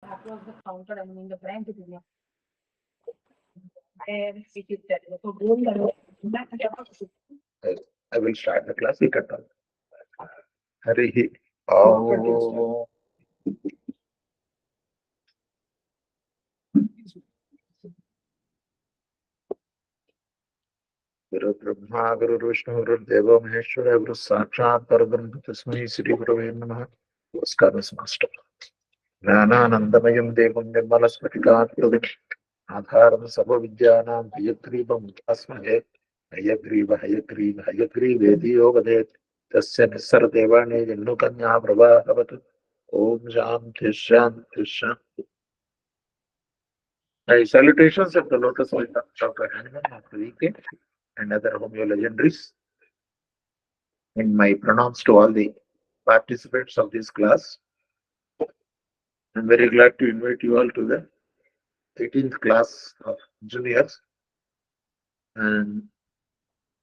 That was the counter, I mean, the brand is in where it is that. So, going I will start the class. Harihi Om. Guru Brahma, Guru Vishnu, Guru Deva Maheshwara, Guru Sakshat Parabrahma Tasmai Sri Gurave Namaha. Namaskaram, Master. Jnananandamaయం Devam Nirmala Spatikartam Adharam Sarva Vidyanam Hayagrivam Upasamhe Hayagriva Hayagriva Hayagriva Vediyogade Tasya Nisara Devane Jannukanya Prabhavatu Om Shanti Shanti Shanti. My salutations at the lotus feet of Dr. Hanuman of the weekend and other homeo legendaries, and my pronouns to all the participants of this class. I'm very glad to invite you all to the 18th class of juniors. And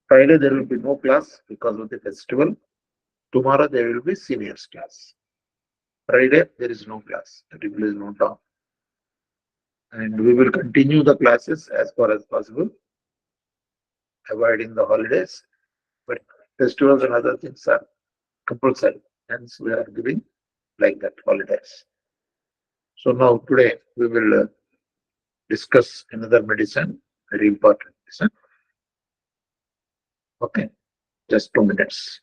Friday there will be no class because of the festival. Tomorrow there will be seniors class. Friday there is no class. The table is not down. And we will continue the classes as far as possible, avoiding the holidays. But festivals and other things are compulsory. Hence we are giving like that holidays. So now today we will discuss another medicine, very important medicine. Okay, just 2 minutes.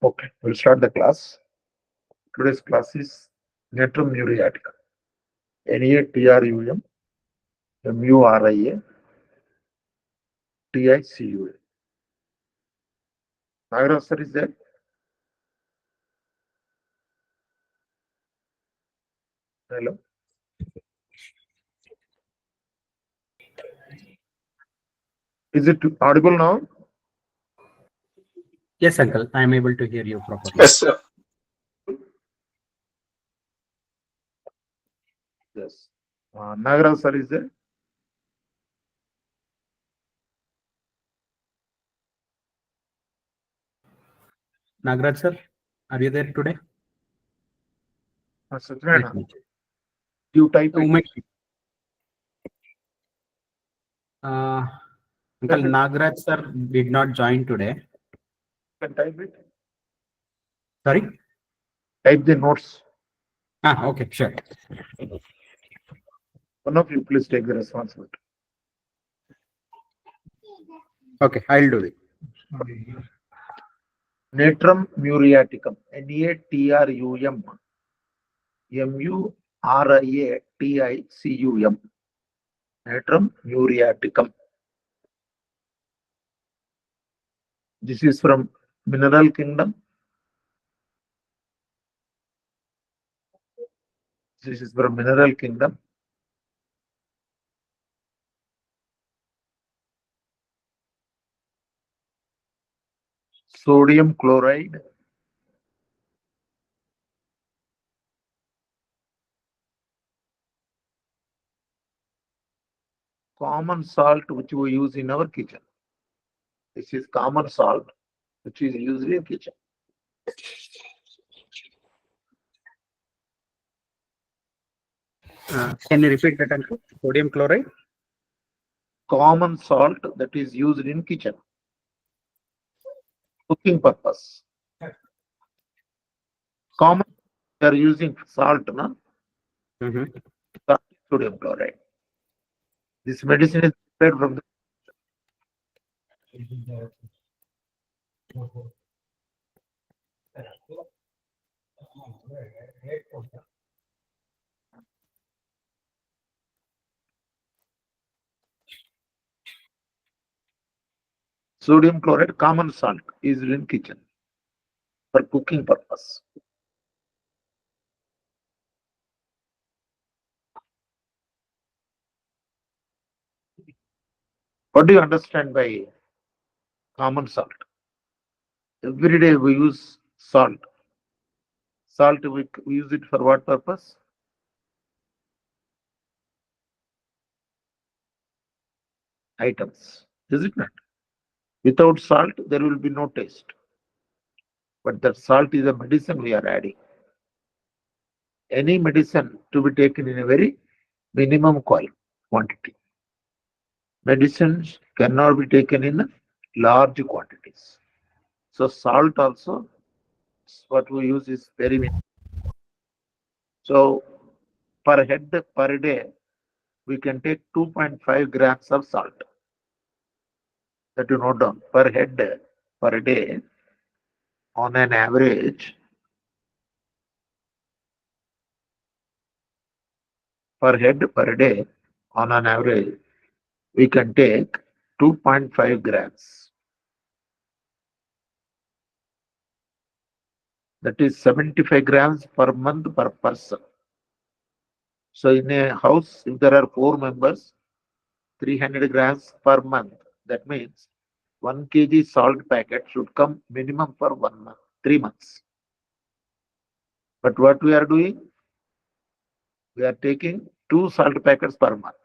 Okay, we'll start the class. Today's class is Natrum Muriatica. Natrum Muria TICUA. Nagaraj sir is there? Hello. Is it audible now? Yes, uncle. I am able to hear you properly. Yes, sir. Yes. Nagaraj sir is there? Nagraj sir, are you there today? Satyana, Let me check. you type it. Umesh. Uncle Nagraj sir did not join today. You can type it. Sorry? Type the notes. Okay, sure. One of you please take the responsibility. Okay, I'll do it. Natrum muriaticum. Natrum Muriaticum. Natrum muriaticum. This is from mineral kingdom. This is from mineral kingdom. sodium chloride, common salt which we use in our kitchen. This is common salt which is used in kitchen. Can you repeat that, uncle? Sodium chloride? Common salt that is used in kitchen, cooking purpose. Common, we are using salt, no? Mhm. Salt, sodium chloride. This medicine is prepared from the sodium chloride, common salt is in kitchen for cooking purpose. What do you understand by common salt? Every day we use salt. Salt, we use it for what purpose? Items. Is it not? Without salt, there will be no taste. But that salt is a medicine we are adding. Any medicine to be taken in a very minimum quantity. Medicines cannot be taken in large quantities. So salt also, what we use is very minimum. So per head per day, we can take 2.5 grams of salt. That you note down. Per head per day, on an average, per head per day, on an average, we can take 2.5 grams. That is 75 grams per month per person. So in a house, if there are 4 members, 300 grams per month. That means 1 kg salt packet should come minimum for 1 month, 3 months. But what we are doing? We are taking 2 salt packets per month.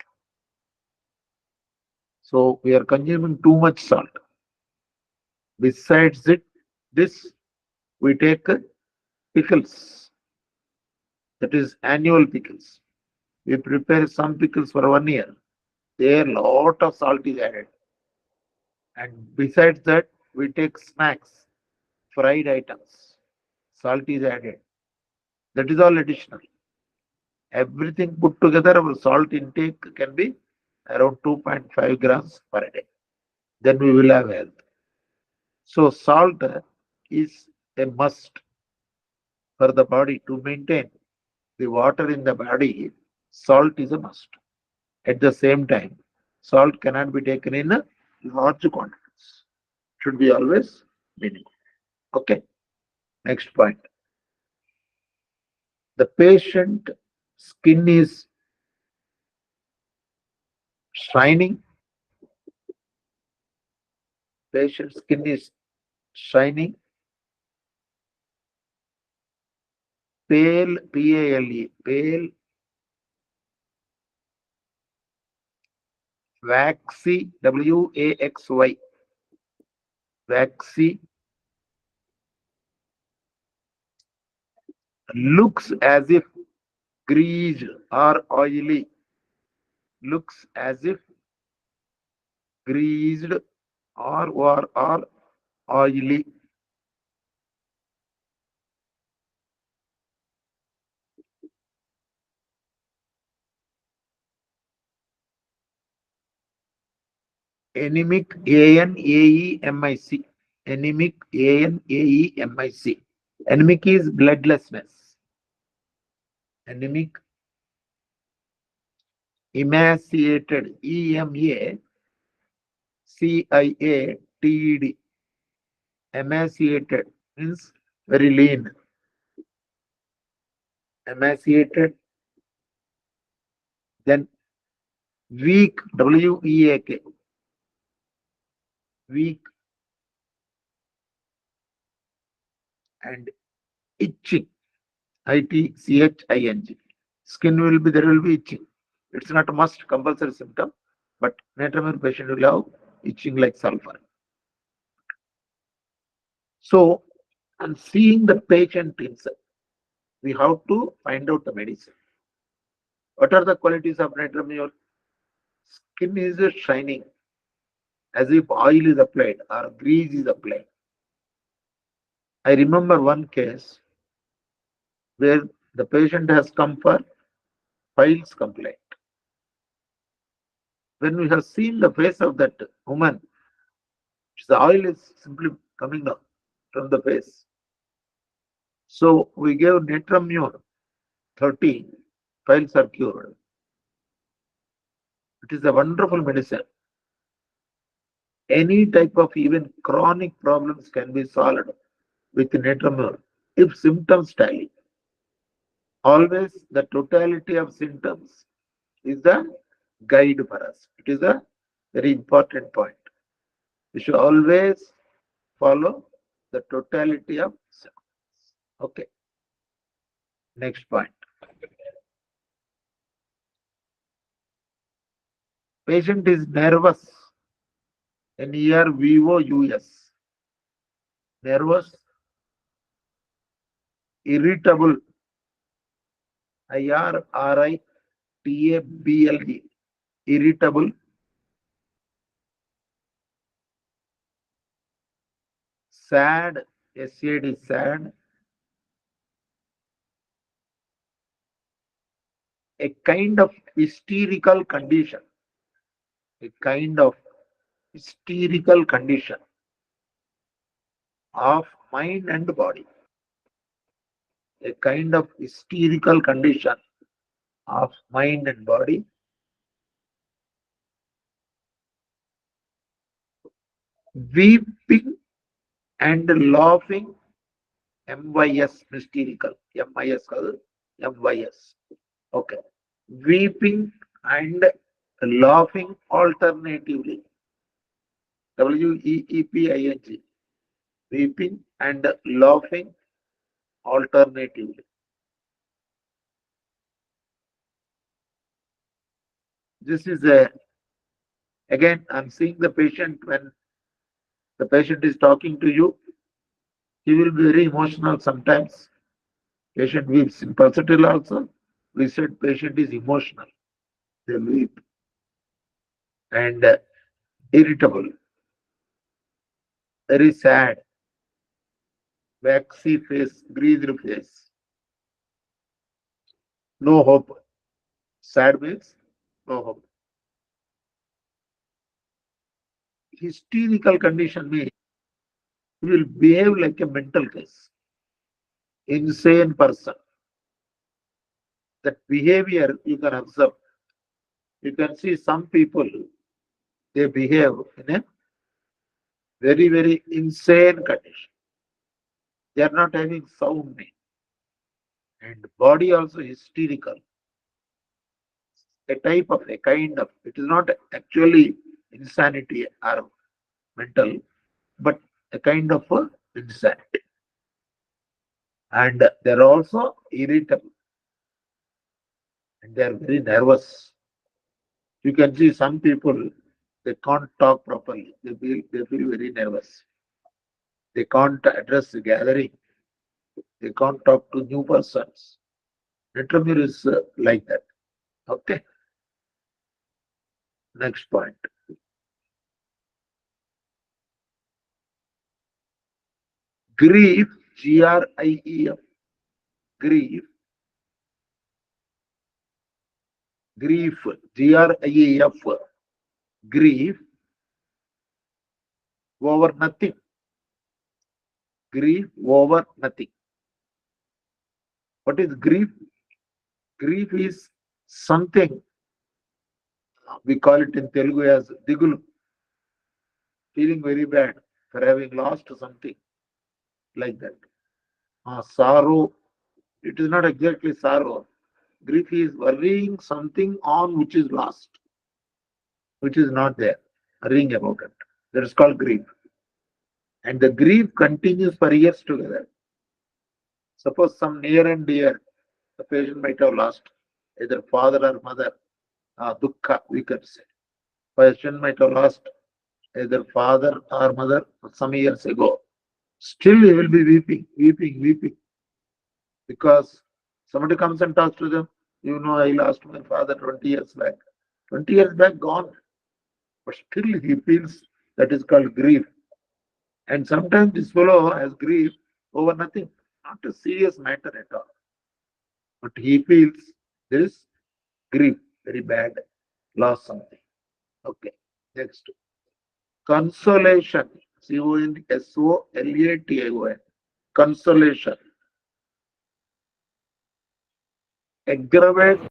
So we are consuming too much salt. Besides this we take pickles. That is annual pickles. We prepare some pickles for 1 year. There lot of salt is added. And besides that, we take snacks, fried items. Salt is added. That is all additional. Everything put together, our salt intake can be around 2.5 grams per day. Then we will have health. So salt is a must for the body to maintain the water in the body. Salt is a must. At the same time, salt cannot be taken in large quantities. Should be always minimal. Okay. Next point. The patient skin is shining. Patient skin is shining. Pale, P-A-L-E, pale, waxy, W-A-X-Y, waxy, looks as if greased or oily, looks as if greased or oily. Anemic, A-N-A-E-M-I-C, anemic, A-N-A-E-M-I-C. Anemic is bloodlessness. Anemic, emaciated, E-M-A-C-I-A-T-E-D. Emaciated means very lean. Emaciated. Then weak, W-E-A-K. Weak. and itching. ITCHING. Skin will be, there will be itching. It's not a must compulsory symptom, but Natrum Mur patient will have itching like sulfur. So, on seeing the patient himself, we have to find out the medicine. What are the qualities of Natrum Mur? Skin is shining as if oil is applied or grease is applied. I remember one case where the patient has come for piles complaint. When we have seen the face of that woman, the oil is simply coming down from the face. So we gave Natrum Mur 30, piles are cured. It is a wonderful medicine. Any type of even chronic problems can be solved with Natrum Mur if symptoms tally. Always the totality of symptoms is the guide for us. It is a very important point. We should always follow the totality of symptoms. Okay. Next point. Patient is nervous. NERVOUS. Nervous, irritable. IRRITABLE. Irritable, sad, SAD, sad, a kind of hysterical condition, a kind of hysterical condition of mind and body, a kind of hysterical condition of mind and body, weeping and laughing, MYS, hysterical, MIS, MYS. Okay. Weeping and laughing alternatively. WEEPING. Weeping and laughing alternatively. This is again, I'm seeing the patient when the patient is talking to you. He will be very emotional sometimes. Patient weeps. In percentile also, we said patient is emotional. They weep. And irritable. Very sad. Waxy face, greasy face. No hope. Sad means no hope. Hysterical condition means he will behave like a mental case. Insane person. That behavior you can observe. You can see some people, they behave in a very, very insane condition. They are not having sound mind. And body also hysterical. A type of, a kind of, it is not actually insanity or mental, but a kind of insanity. And they are also irritable. And they are very nervous. You can see some people, they can't talk properly. They feel very nervous. They can't address the gathering. They can't talk to new persons. Natrum Mur is like that. Okay. Next point. Grief, GRIEF. Grief. Grief, GRIEF. Grief over nothing. Grief over nothing. What is grief? Grief is something, we call it in Telugu as digulu. Feeling very bad for having lost something like that. Sorrow, it is not exactly sorrow. Grief is worrying something on which is lost, which is not there, worrying about it. That is called grief. And the grief continues for years together. Suppose some near and dear, the patient might have lost either father or mother, dukkha, we can say. Patient might have lost either father or mother some years ago. Still he will be weeping, weeping, weeping. Because somebody comes and talks to them, you know, I lost my father 20 years back. 20 years back, gone. But still he feels that is called grief. And sometimes this fellow has grief over nothing, not a serious matter at all. But he feels there is grief, very bad, lost something. Okay, next. Consolation. Consolation. Consolation. Aggravate.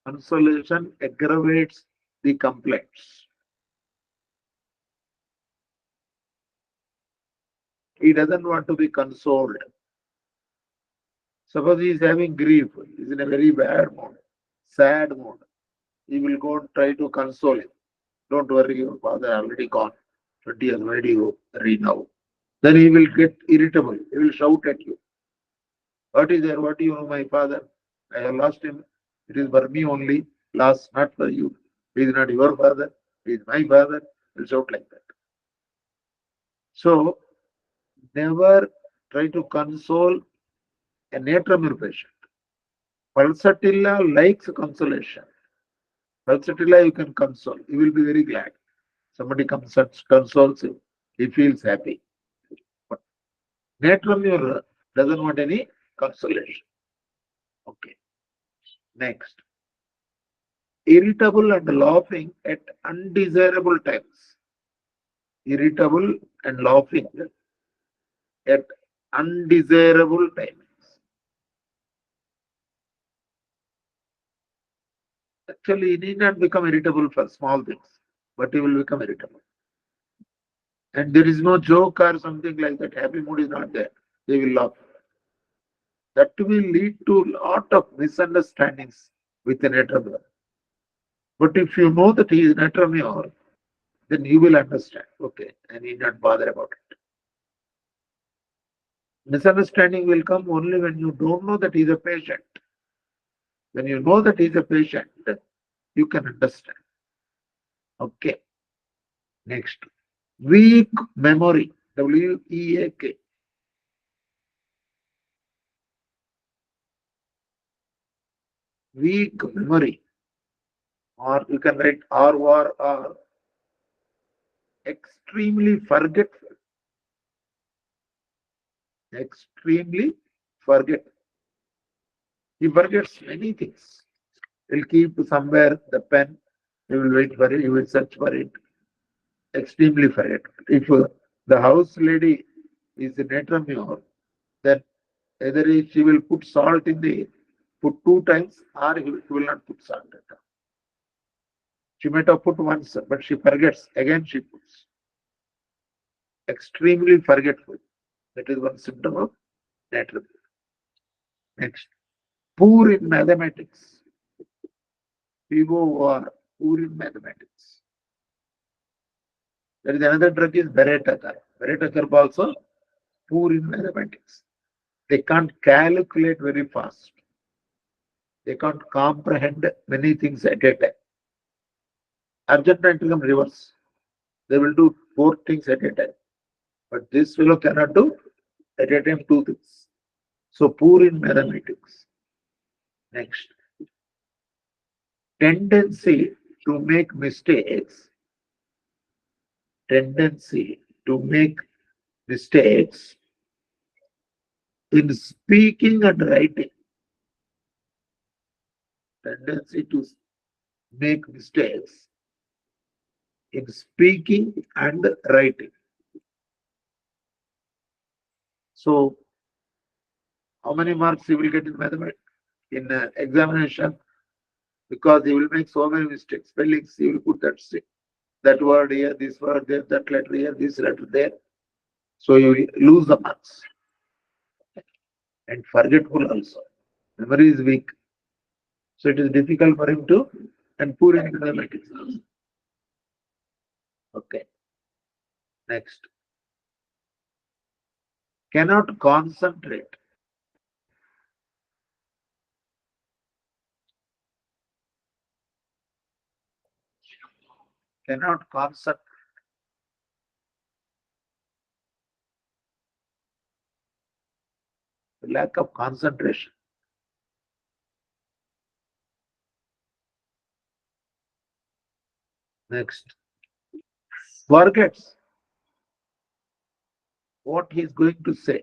Consolation aggravates the complaints. He doesn't want to be consoled. Suppose he is having grief, he is in a very bad mood, sad mood. He will go and try to console him. Don't worry, your father already gone. 20 years, why do you worry now? Then he will get irritable. He will shout at you. What is there? What do you know, my father? I have lost him. It is for me only. Lost, not for you. He is not your father. He is my father. He will shout like that. So, never try to console a Natrum Mur patient. Pulsatilla likes consolation. Pulsatilla you can console. He will be very glad. Somebody comes and consoles him. He feels happy. But Natrum Mur doesn't want any consolation. Okay. Next. Irritable and laughing at undesirable times. Irritable and laughing at undesirable times. Actually, he need not become irritable for small things, but he will become irritable. And there is no joke or something like that. Happy mood is not there. They will laugh. That will lead to a lot of misunderstandings with the Natrum Mur. But if you know that he is Natrum Mur, then you will understand. Okay, and you need not bother about it. Misunderstanding will come only when you don't know that he is a patient. When you know that he is a patient, you can understand. Okay. Next. Weak memory. WEAK. Weak memory. Or you can write ROR. Extremely forgetful. Extremely forgetful. He forgets many things. He'll keep somewhere the pen. He will wait for it. He will search for it. Extremely forgetful. If the house lady is a Natrum Mur, then either she will put salt in the put 2 times or she will not put salt at all. She might have put once, but she forgets. Again she puts. Extremely forgetful. That is one symptom of Natrum Mur. Next. Poor in mathematics. People who are poor in mathematics. There is another drug is Beretakar. Beretakar also poor in mathematics. They can't calculate very fast. They can't comprehend many things at a time. Argentine become reverse. They will do 4 things at a time. But this fellow cannot do at a time 2 things. So poor in mathematics. Next. Tendency to make mistakes. Tendency to make mistakes in speaking and writing. Tendency to make mistakes in speaking and writing. So, how many marks he will get in mathematics? In examination, because he will make so many mistakes. Spellings, he will put that word here, this word there, that letter here, this letter there. So you lose the marks. And forgetful also. Memory is weak. So it is difficult for him to, and poor in mathematics also. Okay. Next. cannot concentrate. Cannot concentrate. Lack of concentration. Next, forgets what he is going to say.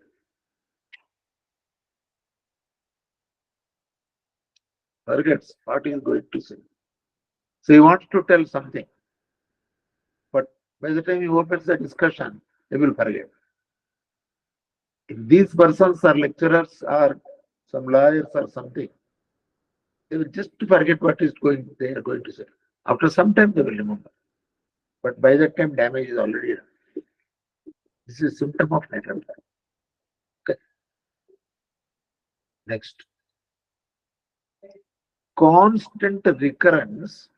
Forgets what he is going to say. So he wants to tell something, but by the time he opens the discussion, he will forget. If these persons are lecturers or some lawyers or something, they will just forget what they are going to say. After some time, they will remember. But by that time, damage is already done. This is a symptom of natural time. Okay. Next, constant recurrence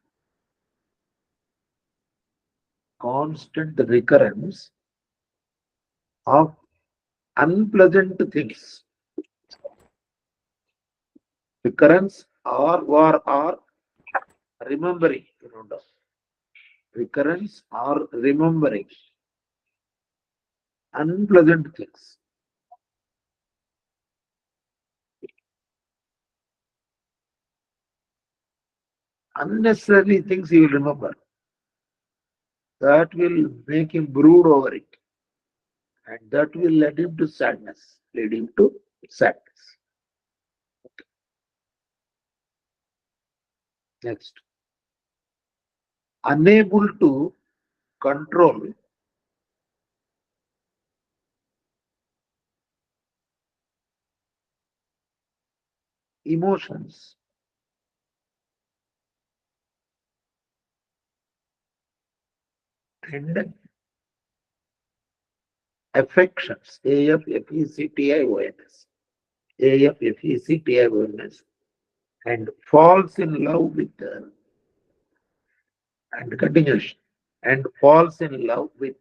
of unpleasant things. Recurrence or remembering. Recurrence or remembering unpleasant things. Unnecessary things he will remember. That will make him brood over it. And that will lead him to sadness. Next, unable to control emotions and affections. AFFECTIONS. AFFECTIONS. And falls in love with and continuation. And falls in love with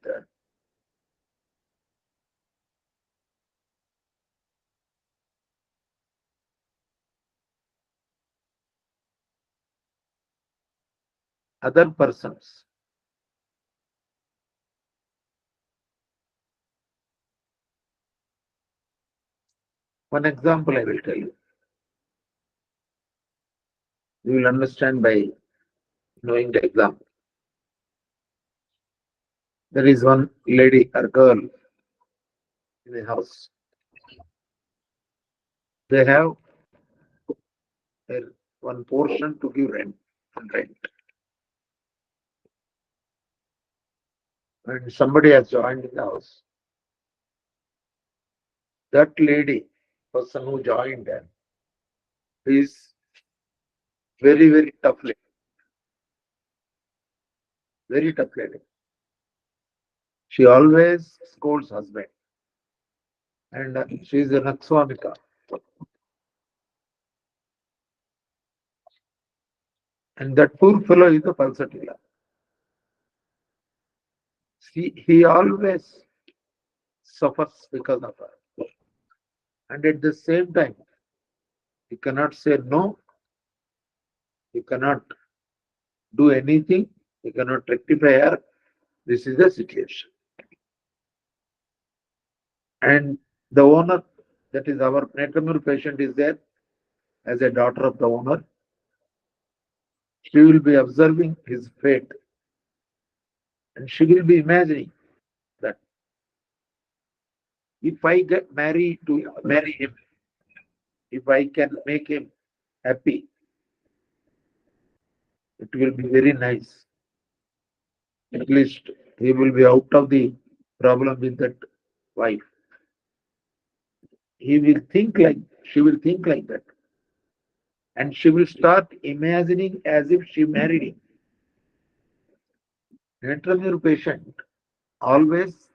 other persons. One example I will tell you. You will understand by knowing the example. There is one lady or girl in a house. They have one portion to give rent. And somebody has joined in the house. That lady, person who joined them, is very, very tough lady. Very tough lady. She always scolds husband. And she is a Nakswamika. And that poor fellow is a Palsatila. He always suffers because of her. And at the same time, he cannot say no. He cannot do anything. He cannot rectify her. This is the situation. And the owner, that is our Natrum Mur patient, is there as a daughter of the owner. She will be observing his fate. And she will be imagining that if I get married to marry him, if I can make him happy, it will be very nice. At least he will be out of the problem with that wife. She will think like that. And she will start imagining as if she married him. Natrum Mur patient always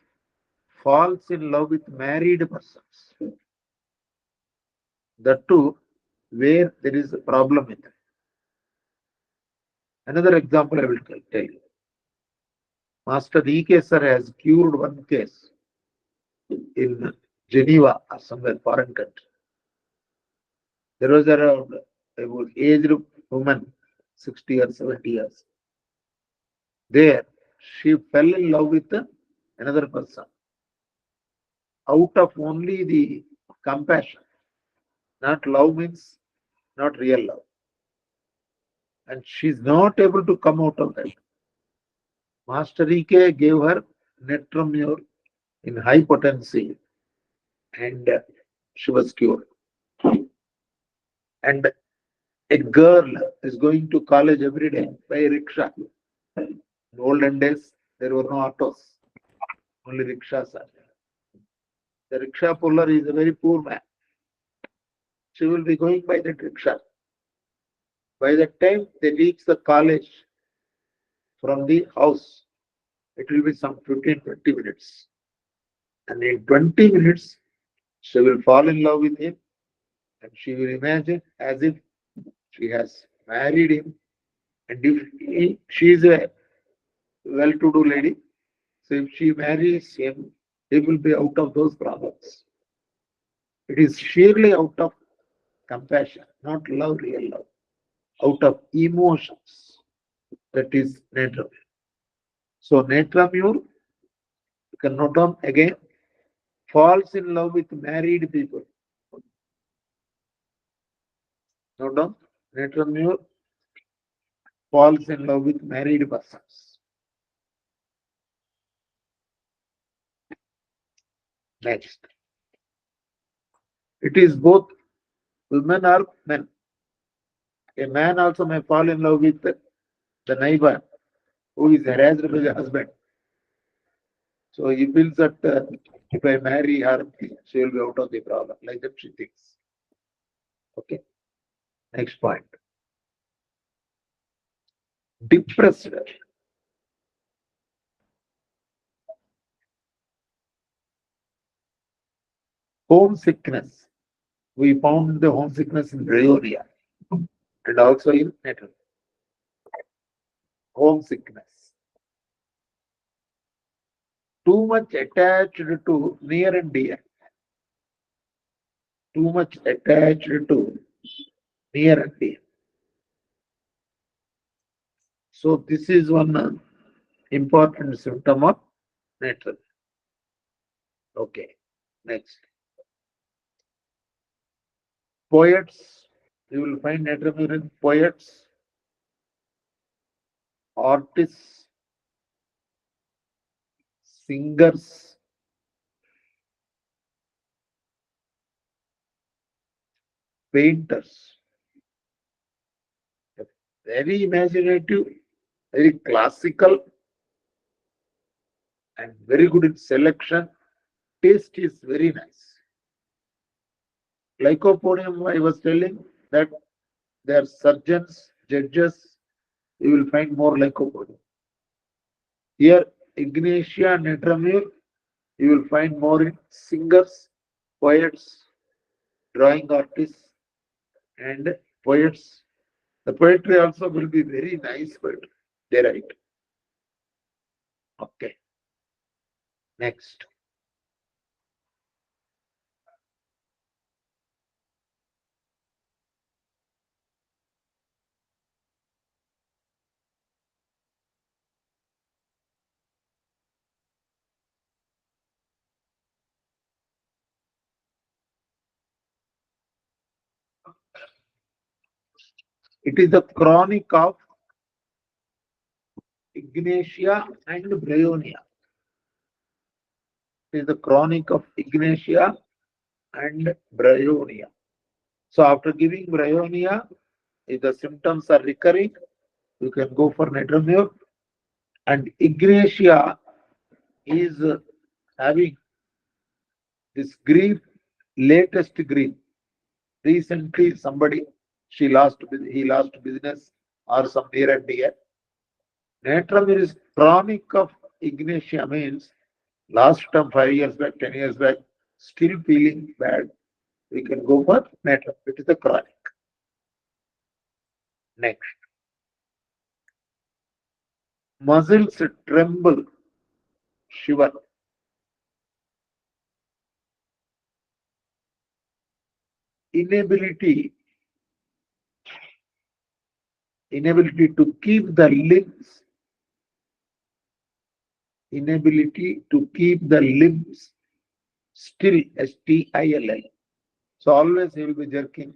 falls in love with married persons. That too, where there is a problem with it. Another example I will tell you. Master E.K. sir has cured one case in Geneva or somewhere foreign country. There was around a aged woman, 60 or 70 years. There, she fell in love with another person out of only the compassion. Not love means not real love. And she's not able to come out of that. Master Ike gave her Natrum Mur in high potency and she was cured. And a girl is going to college every day by rickshaw. In olden days, there were no autos, only rickshaws are there. The rickshaw puller is a very poor man. She will be going by that rickshaw. By the time they reach the college from the house, it will be some 15-20 minutes. And in 20 minutes, she will fall in love with him and she will imagine as if she has married him. And if she is a well-to-do lady, so if she marries him, he will be out of those problems. It is sheerly out of compassion, not love, real love, out of emotions. That is Natrum. So Natrum Mur, you can note down again, falls in love with married people. Note down, Natrum Mur falls in love with married persons. Next. It is both women or men. A man also may fall in love with the neighbor who is harassed by the husband. So he feels that if I marry her, she will be out of the problem. Like that she thinks. Okay. Next point. Depressed. Homesickness. We found the homesickness in Rheoria and also in Natrum. Homesickness. Too much attached to near and dear. Too much attached to near and dear. So this is one important symptom of Natrum. Okay. Next. Poets. You will find Natrum in poets, artists, singers, painters. Very imaginative, very classical, and very good in selection. Taste is very nice. Lycopodium, I was telling that they are surgeons, judges. You will find more Lycopodium. Here, Ignatia Natrum Mur, you will find more in singers, poets, drawing artists, and poets. The poetry also will be very nice poetry. They write. Okay. Next. It is the chronic of Ignatia and Bryonia. It is the chronic of Ignatia and Bryonia. So after giving Bryonia, if the symptoms are recurring, you can go for Natrum Mur. And Ignatia is having this grief, latest grief. Recently, he lost business or some near and dear. Natrum Mur is chronic of Ignatia means last term 5 years back, 10 years back, still feeling bad. We can go for Natrum. It is the chronic. Next. Muscles tremble, shiver. inability to keep the limbs, still, still. So always he will be jerking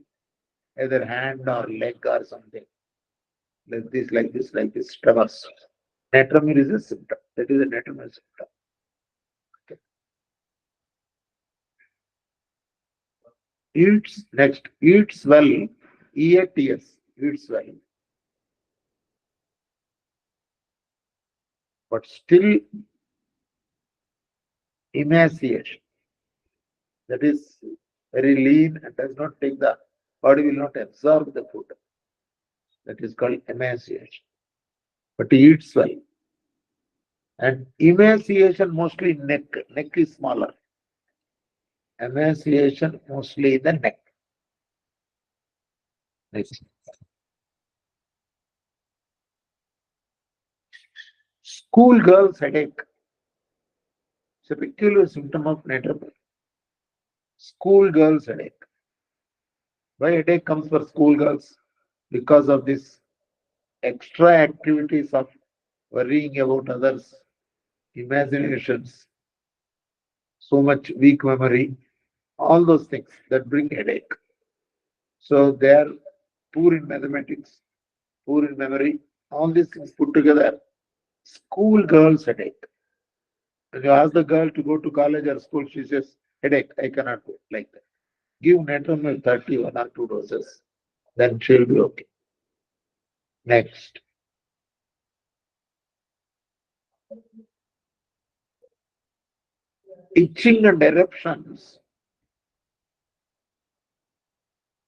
either hand or leg or something. Like this, tremors. Natrum Mur is a symptom. That is a Natrum Mur symptom. Okay. Eats well, eats well, but still emaciation. That is very lean and does not take the body will not absorb the food. That is called emaciation. But he eats well. And emaciation mostly neck. Neck is smaller. Emaciation mostly in the neck. Next. School girls headache. It's a peculiar symptom of Natrum Mur. School girls headache. Why headache comes for school girls? Because of this extra activities of worrying about others, imaginations, so much weak memory, all those things that bring headache. So they are poor in mathematics, poor in memory, all these things put together. School girls headache. When you ask the girl to go to college or school, she says, headache, I cannot go, like that. Give Natrum Mur 31 or 2 doses, then she'll be okay. Next. Itching and eruptions.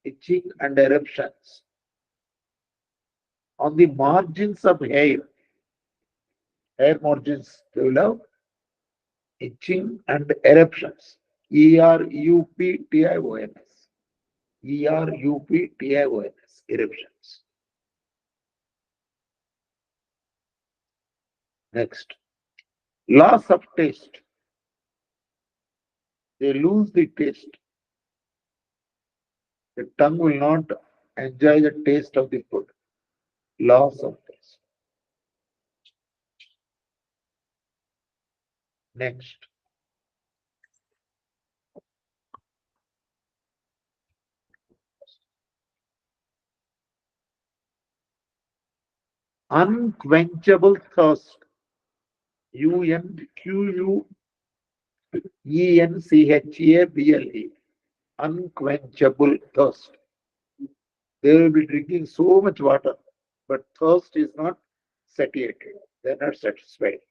Itching and eruptions on the margins of hair margins, they will have itching and eruptions. Eruptions. Eruptions. Next. Loss of taste. They lose the taste. The tongue will not enjoy the taste of the food. Loss of taste. Next. Unquenchable thirst. Unquenchable. Unquenchable thirst. They will be drinking so much water, but thirst is not satiated. They are not satisfied.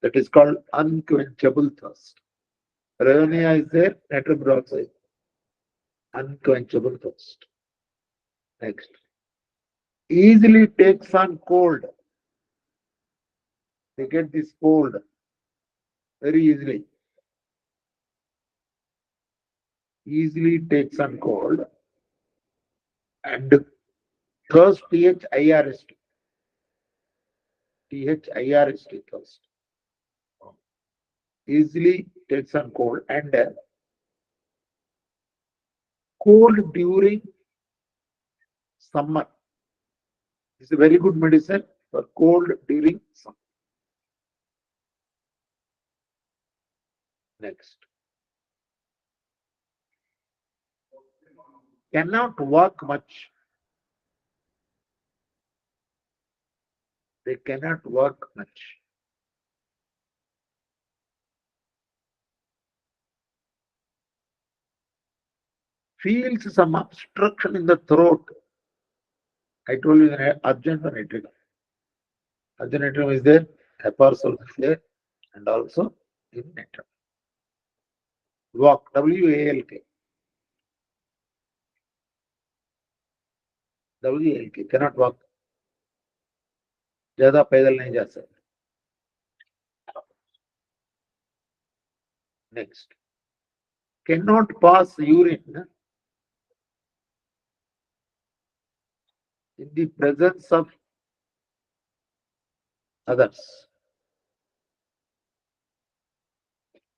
That is called unquenchable thirst. Pneumonia is there, natrum peroxide. Unquenchable thirst. Next. Easily takes on cold. They get this cold very easily. Easily takes on cold. And thirst, thirst. Thirst. Easily takes on cold and cold during summer. It's a very good medicine for cold during summer. Next. Cannot walk much. They cannot walk much. Feels some obstruction in the throat. I told you that urgent nitric. Urgent nitric is there, Heparsol is there, and also in natrum. Walk, W-A-L-K. W-A-L-K, cannot walk. ज़्यादा पैदल नहीं जा सकते. Next. Cannot pass urine in the presence of others.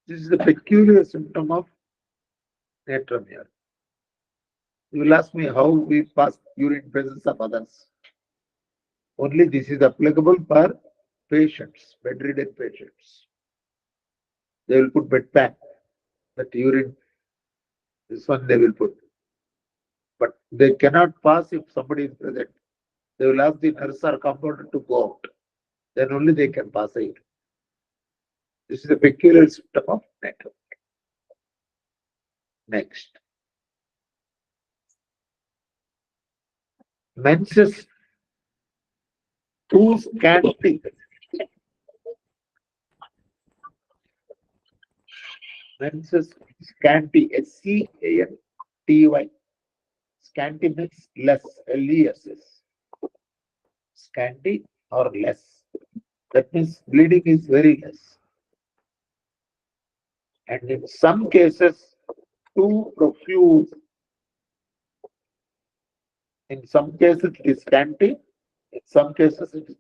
This is the peculiar symptom of Natrum Mur. You will ask me how we pass urine in presence of others. Only this is applicable for patients, bedridden patients. They will put bed pan, that urine, this one they will put. But they cannot pass if somebody is present. They will ask the nurse or compounder to go out. Then only they can pass it. This is a peculiar symptom of Natrum. Next. Menses too scanty. Menses scanty. SCANTY. Scanty means less. LESS. Scanty or less. That means bleeding is very less. And in some cases, too profuse. In some cases, it is scanty. In some cases, it is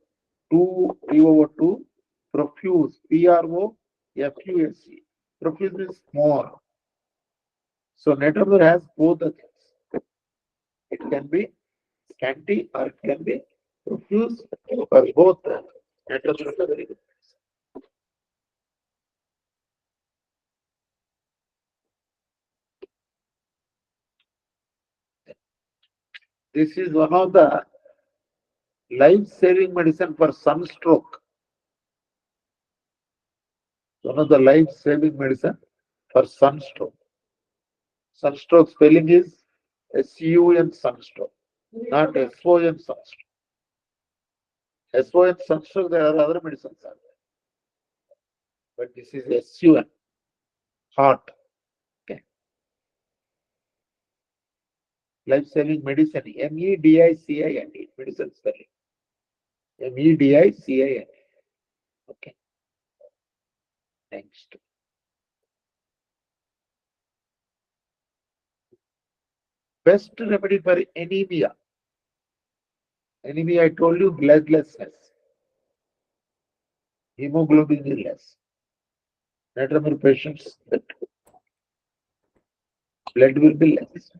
too P/O2 profuse. PROFUSE. Profuse means more. So Natrum Mur has both the things. It can be scanty or it can be profuse, or both. Natrum Mur is a very good. This is one of the life-saving medicine for sunstroke. One of the life-saving medicine for sunstroke. Sunstroke spelling is SUN sunstroke, not SON sunstroke. SON sunstroke, there are other medicines out there. But this is SUN, heart. Okay. Life-saving medicine, MEDICINE, medicine spelling. MEDICINE. Okay. Next. Best remedy for anemia. Anemia, I told you, bloodlessness. Hemoglobin is less. Natrum Mur patients, blood will be less.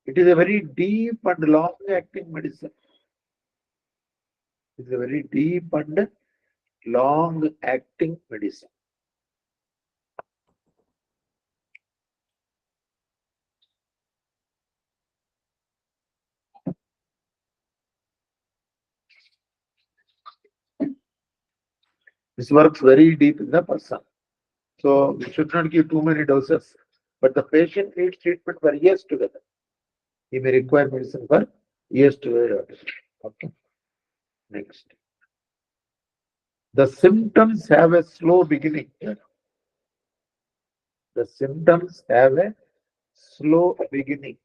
It is a very deep and long-acting medicine. It is a very deep and long-acting medicine. This works very deep in the person. So we should not give too many doses. But the patient needs treatment for years together. He may require medicine for years together. Okay. Next. The symptoms have a slow beginning. The symptoms have a slow beginning,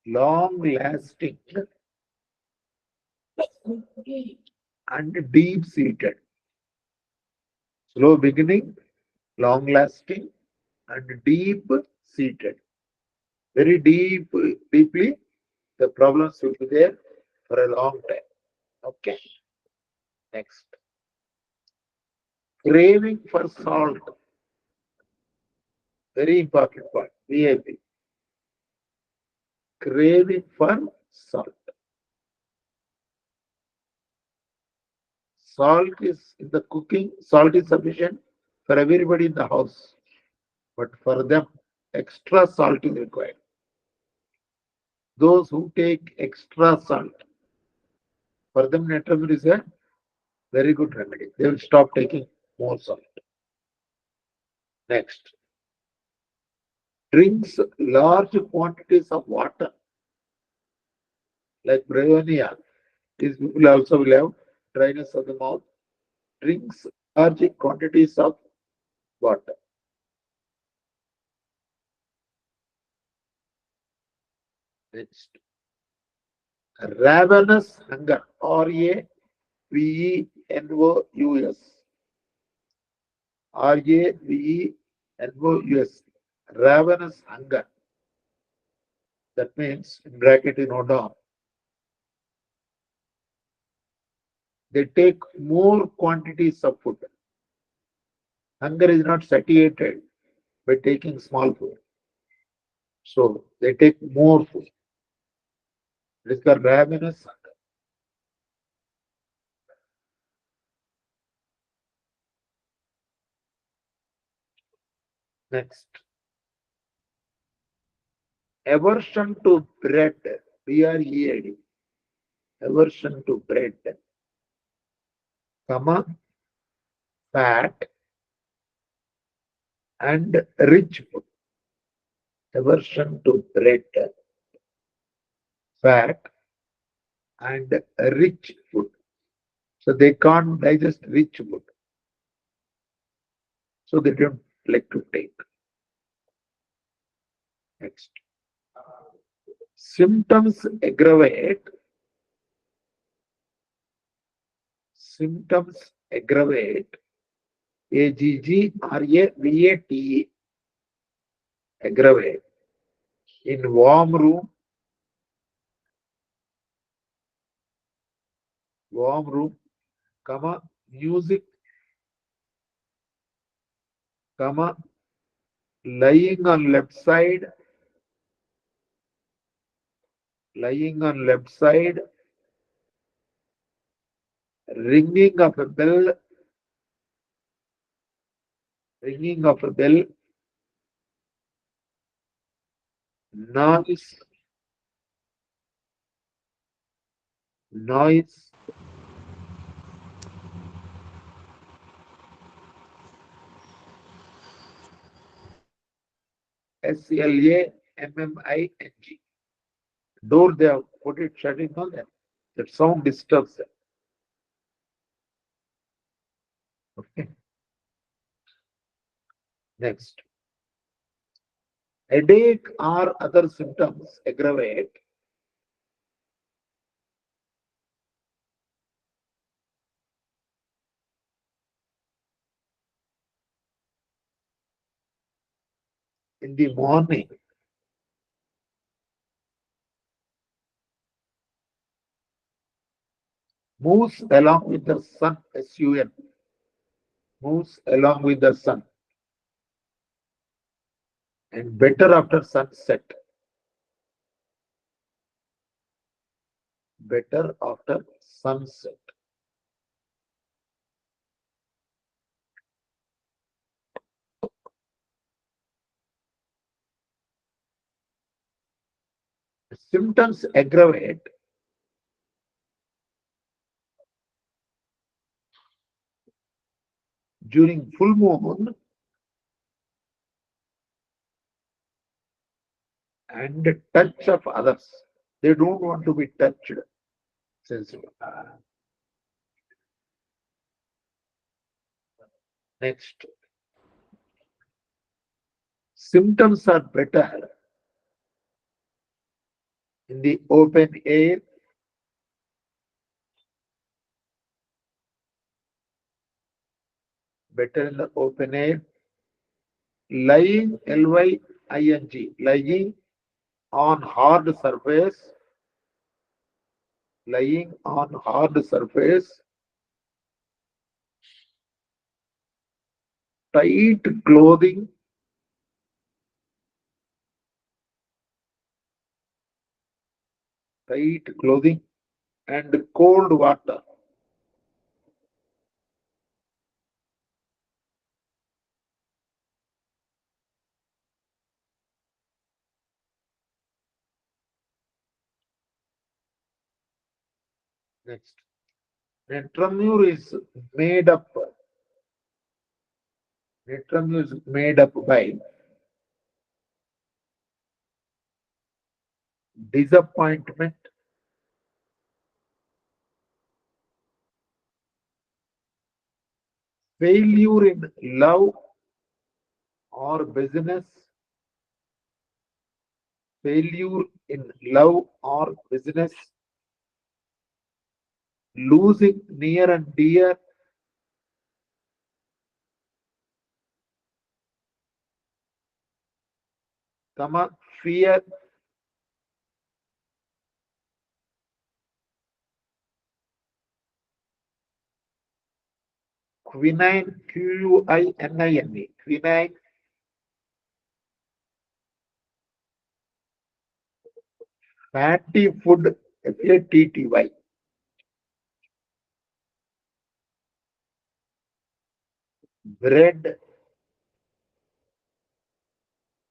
long lasting, and deep seated. Slow beginning, long lasting, and deep seated. Very deeply, the problems will be there for a long time. Okay. Next. Craving for salt. Very important point. VIP. Craving for salt. Salt is in the cooking, salt is sufficient for everybody in the house. But for them, extra salt is required. Those who take extra salt, for them Natrum Mur is a very good remedy. They will stop taking more salt. Next. Drinks large quantities of water. Like bryonia, these people also will have dryness of the mouth. Drinks large quantities of water. Next. Ravenous hunger. RAVENOUS. RAVENOUS. Ravenous hunger. That means, in bracket, you note down. they take more quantities of food. Hunger is not satiated by taking small food. So they take more food. It is called ravenous hunger. Next. Aversion to bread, BREAD. Aversion to bread, comma, fat and rich food. Aversion to bread, fat and rich food. So they can't digest rich food. So they don't like to take. Next. Symptoms aggravate. Symptoms aggravate. AGGRAVATE. Aggravate. In warm room, comma, music, comma, lying on left side, ringing of a bell, noise, SLAMMING. Door they have put it shutting on them. That sound disturbs them. Okay. Next. Headache or other symptoms aggravate. In the morning, moves along with the sun, SUN, moves along with the sun, and better after sunset. Better after sunset. Symptoms aggravate during full moon and touch of others. They don't want to be touched. Sensitive. Next. Symptoms are better in the open air, lying, LYING, lying on hard surface, tight clothing, and cold water. Next. Natrum Mur is made up. Natrum Mur is made up by disappointment, failure in love or business, losing near and dear, comma, fear, quinine, quinine, quinine, fatty food, fatty, bread,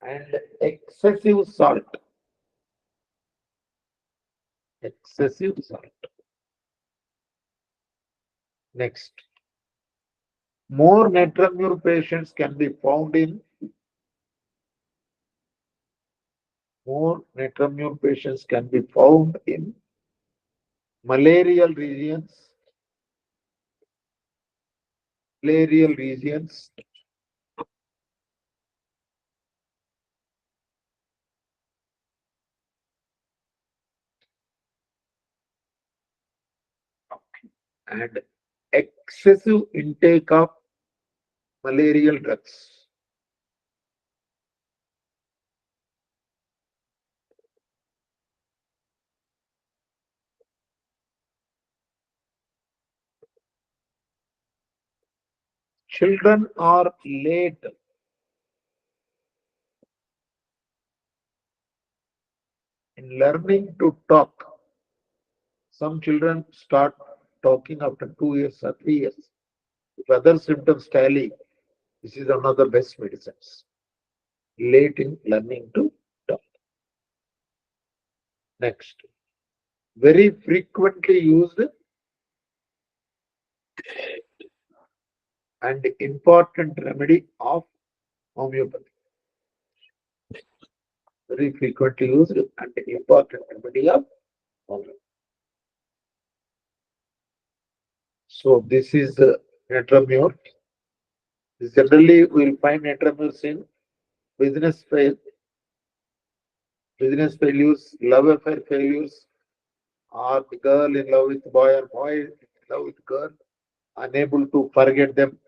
and excessive salt. Excessive salt. Next, more Natrum Mur patients can be found in malarial regions, and excessive intake of malarial drugs. Children are late in learning to talk. Some children start talking after 2 years or 3 years. If other symptoms tally, this is one of the best medicines. Late in learning to talk. Next, very frequently used and important remedy of homeopathy. Very frequently used and important remedy of homeopathy. So this is the Natrum Mur. Generally, we will find Natrum Mur in business failures, love affair failures, or the girl in love with boy or boy in love with girl, unable to forget them,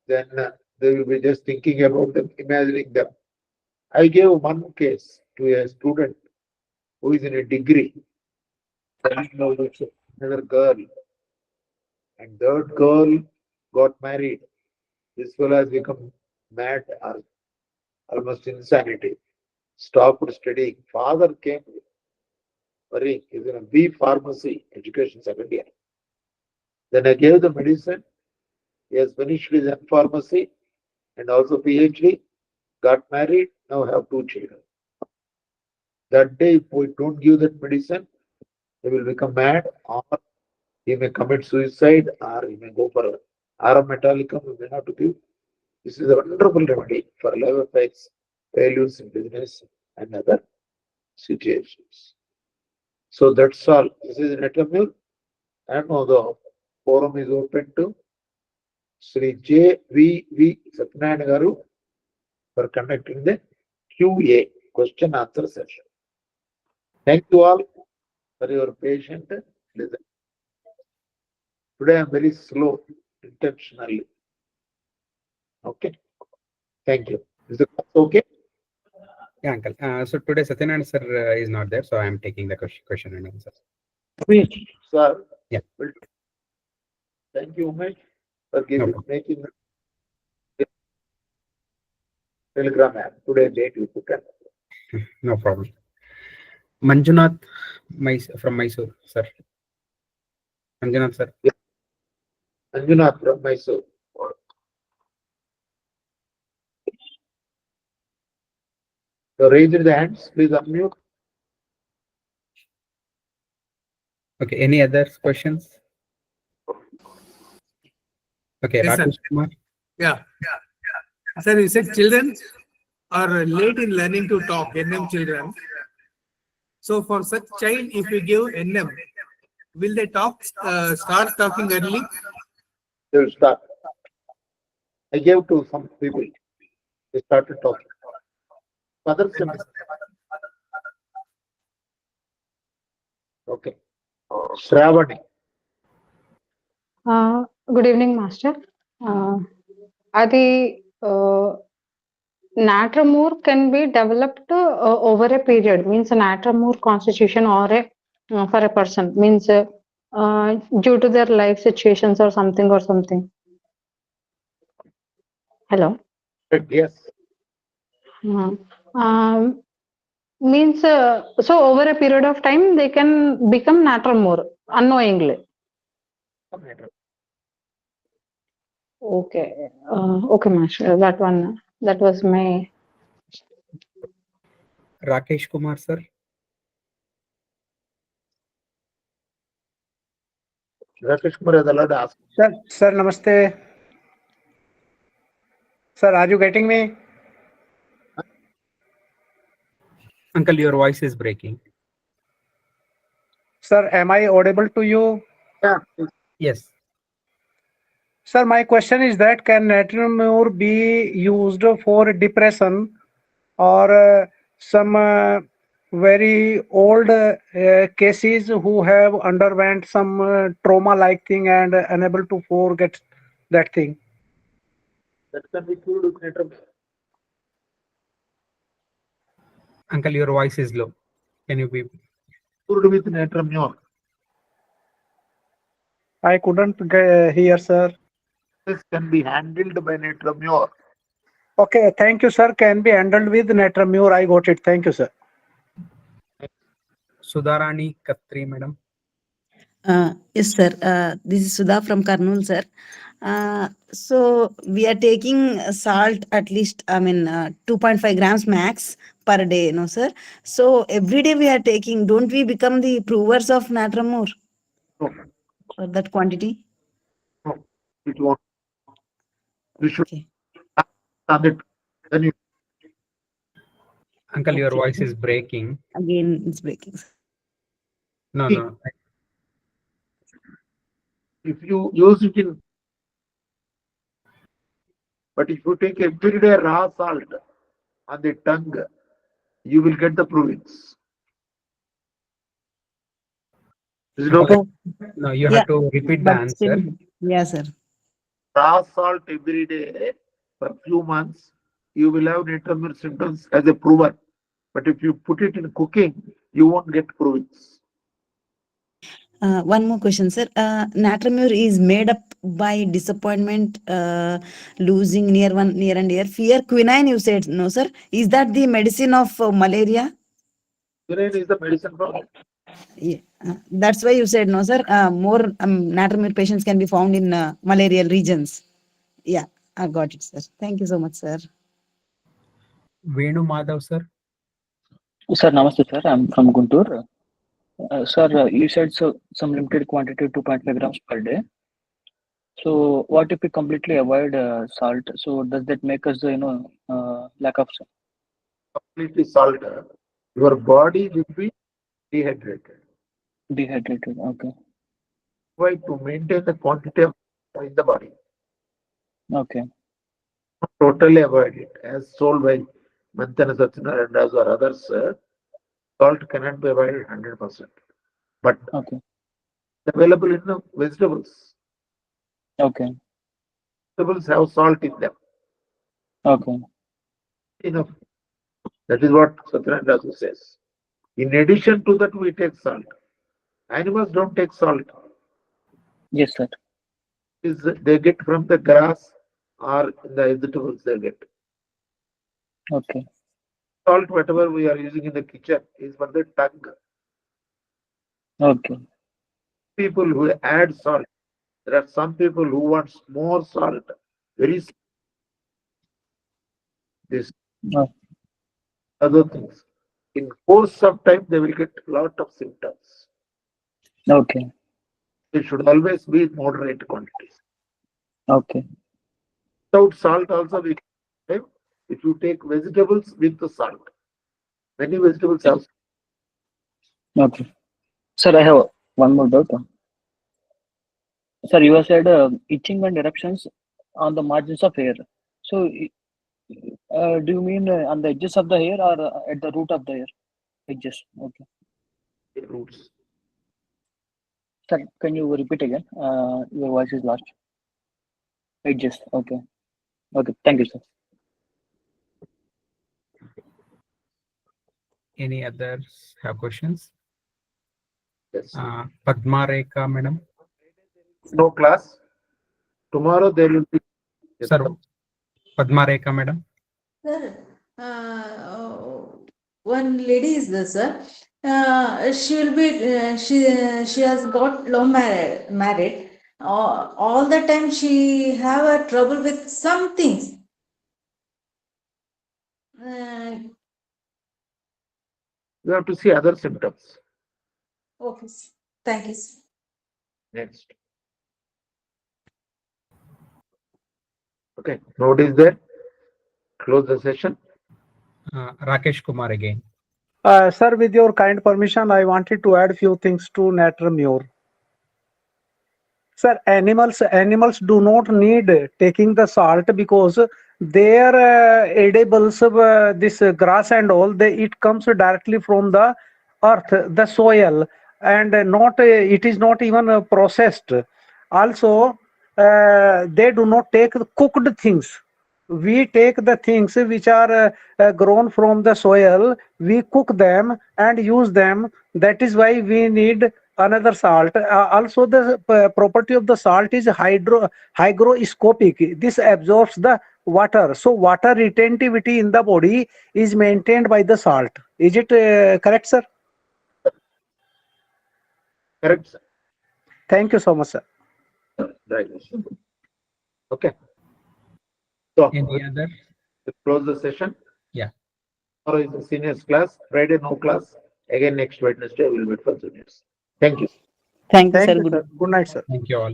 then they will be just thinking about them, imagining them. I gave one case to a student who is in a degree, fell in love with another girl, and that girl got married. This fellow has become mad or almost insanity. Stopped studying. Father came worrying. He's in a B pharmacy education second year. Then I gave the medicine. He has finished his M pharmacy and also PhD, got married, now have 2 children. That day, if we don't give that medicine, he will become mad, or he may commit suicide, or he may go for arum metallicum, we may have to give. This is a wonderful remedy for life effects, failures in business, and other situations. So that's all. This is Natrum Mur. And now the forum is open to Sri J.V.V. Satyanarayana Garu for conducting the QA, question answer session. Thank you all for your patient listen. Today I am very slow intentionally. Okay. Thank you. Is the class okay? Yeah, Uncle. So today Satyanarayana sir is not there, so I am taking the question and answer. Umesh, sir. Yeah. Well, thank you, Umesh, for making the Telegram app. Today date you put it. No problem. Manjunath from Mysore, sir. Manjunath, sir. Yeah. Anjunath from Mysore. So raise the hands, please unmute. Okay, any other questions? Okay, Yes, sir. Rakesh Kumar. Yeah. Sir, you said children are late in learning to talk, NM children. So for such child, if you give NM, will they start talking early? They will start. I gave to some people. They started talking. Other symptoms. Okay. Shravani. Good evening, Master. Adi Natrum Mur can be developed over a period. Means a Natrum Mur constitution or a for a person means due to their life situations or something or something. Hello. Yes. Means so over a period of time they can become Natrum Mur unknowingly. Okay. Okay, Master. That was my. Rakesh Kumar, sir. Rakesh Kumar is allowed to ask. Sir, namaste. Sir, are you getting me? Uncle, your voice is breaking. Sir, am I audible to you? Yeah. Yes. Sir, my question is that can Natrum Mur be used for depression or some very old cases who have underwent some trauma-like thing and unable to forget that thing? That can be cured with Natrum. Uncle, your voice is low. Can you be? Cured with Natrum Mur. I couldn't hear, sir. This can be handled by Natrum Mur. Okay, thank you, sir. Can be handled with Natrum Mur. I got it. Thank you, sir. Sudharani Khatri, madam. Yes, sir. This is Sudha from Karnool, sir. So we are taking salt at least, 2.5 grams max per day, no, sir. So every day we are taking, don't we become the provers of Natrum Mur No, for that quantity? no, it won't. You should Okay. on it. Then you Uncle, your Okay. voice is breaking. Again, it's breaking. No, See. no. if you use it in, but if you take everyday raw salt on the tongue, you will get the province. Is it okay? No, you Yeah, have to repeat the but answer. still, yeah, sir. Raw salt every day for a few months, you will have Natrum Mur symptoms as a proven. But if you put it in cooking, you won't get province. One more question, sir. Natrum Mur is made up by disappointment, losing near and dear. Fear, quinine, you said, no, sir. Is that the medicine of malaria? Quinine is the medicine for Yeah. That's why you said, no, sir. More Natrum Mur patients can be found in malarial regions. Yeah, I got it, sir. Thank you so much, sir. Venu Madhav, sir. Sir, namaste, sir. I'm from Guntur. Sir, you said so some limited quantity, 2.5 grams per day. So, what if we completely avoid salt? So, does that make us, lack of completely salt. Your body will be dehydrated. dehydrated? Okay, Why? To maintain the quantity of in the body. okay, Totally avoid it. As told by Mantana Satyanarayana or others, salt cannot be avoided 100%. But okay, available in the vegetables. okay, Vegetables have salt in them. okay, Enough. That is what Satyanarayana says. In addition to that, we take salt. Animals don't take salt. yes, sir. They get from the grass or the vegetables they get. Okay, Salt, whatever we are using in the kitchen, is for the tongue. okay, People who add salt, there are some people who want more salt. Very this oh, other things. In course of time, they will get a lot of symptoms. okay, They should always be in moderate quantities. okay, Without salt also we can have, if you take vegetables with the salt. Many vegetables have okay. Sir, I have one more doubt. Sir, you have said itching and eruptions on the margins of hair. So, do you mean on the edges of the hair or at the root of the hair? Edges. Okay. roots. Sir, can you repeat again? Your voice is lost. Edges. Okay. Okay. Thank you, sir. Any others have questions? Yes. Padma Rekha, madam. No class. Tomorrow there will be. Sir, Padma Rekha, madam. Sir, one lady is there, sir. She will be, she has got low married. All the time she have a trouble with some things. You have to see other symptoms. Okay, sir. Thank you, sir. Next. Okay, note is there. Close the session. Rakesh Kumar again. Sir, with your kind permission, I wanted to add few things to Natrum Mur. Sir, animals do not need taking the salt because their edibles, this grass and all, it comes directly from the earth, the soil, and not it is not even processed. Also, they do not take the cooked things. We take the things which are grown from the soil, we cook them and use them. That is why we need another salt. Also, the property of the salt is hygroscopic. This absorbs the water. So, water retentivity in the body is maintained by the salt. Is it correct, sir? Correct, sir. Thank you so much, sir. Right. Okay. So, Any other? let's close the session. Yeah. Tomorrow is the seniors class. Friday, no class. Again, next Wednesday, we'll meet for juniors. Thank you. Thank you, Thank sir. you, Good sir. Good night, sir. Thank you all.